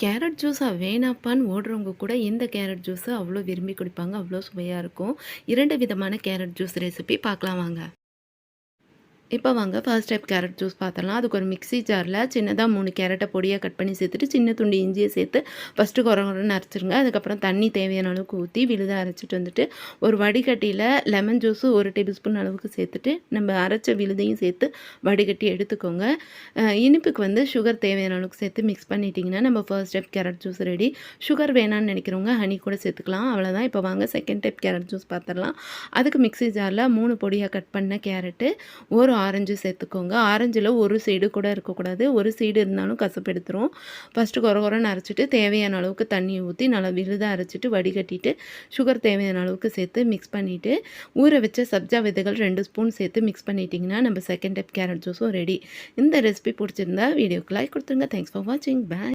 Carrot ஜூஸா வேணாப்பான்னு ஓடுறவங்க கூட இந்த கேரட் ஜூஸை அவ்வளோ விரும்பி குடிப்பாங்க. அவ்வளோ சுவையா இருக்கும். 2 விதமான கேரட் ஜூஸ் ரெசிபி பார்க்கலாம் வாங்க. இப்போ வாங்க ஃபர்ஸ்ட் ஸ்டெப் கேரட் ஜூஸ் பார்த்துடலாம். அதுக்கு ஒரு மிக்ஸி ஜாரில் சின்னதாக 3 கேரட்டை பொடியாக கட் பண்ணி சேர்த்துட்டு, சின்ன துண்டு இஞ்சியை சேர்த்து ஃபஸ்ட்டு கொர கொரன்னு அரைச்சிருங்க. அதுக்கப்புறம் தண்ணி தேவையான அளவுக்கு ஊற்றி விழுதாக அரைச்சிட்டு வந்துட்டு, ஒரு வடிகட்டியில் லெமன் ஜூஸு 1 டேபிள் ஸ்பூன் அளவுக்கு சேர்த்துட்டு, நம்ம அரைச்ச விழுதையும் சேர்த்து வடிகட்டி எடுத்துக்கோங்க. இனிப்புக்கு வந்து சுகர் தேவையான அளவுக்கு சேர்த்து மிக்ஸ் பண்ணிட்டிங்கன்னா நம்ம first step carrot juice ready. Sugar வேணான்னு நினைக்கிறவங்க ஹனி கூட சேர்த்துக்கலாம். அவ்வளோதான். இப்போ வாங்க செகண்ட் டைப் கேரட் ஜூஸ் பார்த்துடலாம். அதுக்கு மிக்ஸி ஜாரில் 3 பொடியாக கட் பண்ண கேரட்டு, ஒரு ஆரஞ்சு சேர்த்துக்கோங்க. ஆரஞ்சில் ஒரு சீடு கூட இருக்கக்கூடாது. ஒரு சீடு இருந்தாலும் கசப்பு எடுத்துரும். ஃபஸ்ட்டு கொர கொரன்னு அரைச்சிட்டு தேவையான அளவுக்கு தண்ணி ஊற்றி நல்லா விழுதாக அரைச்சிட்டு வடிகட்டிட்டு சுகர் தேவையான அளவுக்கு சேர்த்து மிக்ஸ் பண்ணிவிட்டு ஊற வச்ச சப்ஜா விதைகள் 2 ஸ்பூன் சேர்த்து மிக்ஸ் பண்ணிட்டிங்கன்னா நம்ம செகண்ட் டைப் கேரட் ஜூஸும் ரெடி. இந்த ரெசிபி பிடிச்சிருந்தா வீடியோக்கு லைக் கொடுத்துருங்க. தேங்க்ஸ் ஃபார் வாட்சிங். பாய்.